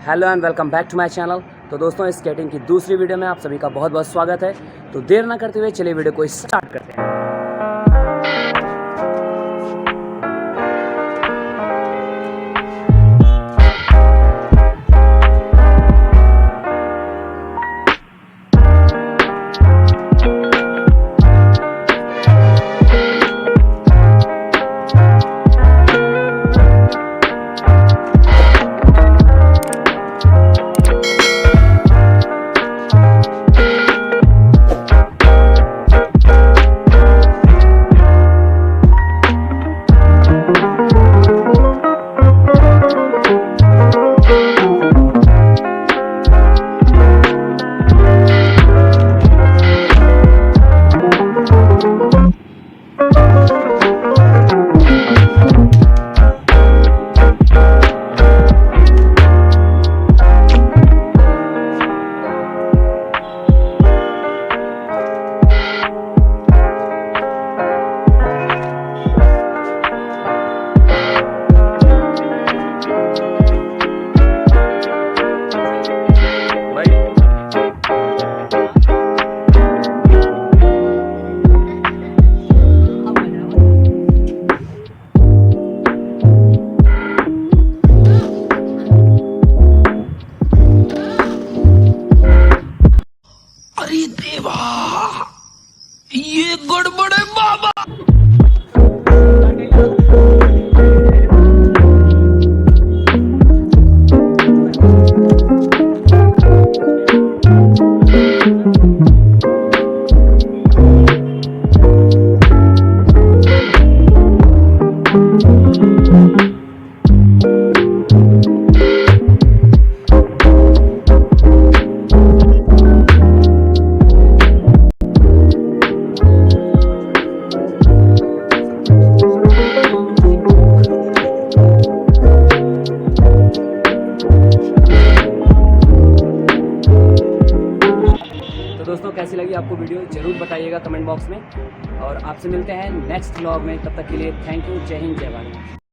Hello and welcome back to my channel. तो दोस्तों, skating की दूसरी वीडियो में आप सभी का बहुत बहुत स्वागत है। तो देर ना करते हुए चलिए वीडियो को स्टार्ट करते हैं। ये गड़बड़ है बाबा। दोस्तों, कैसी लगी आपको वीडियो जरूर बताइएगा कमेंट बॉक्स में। और आपसे मिलते हैं नेक्स्ट व्लॉग में। तब तक के लिए थैंक यू। जय हिंद, जय भारत।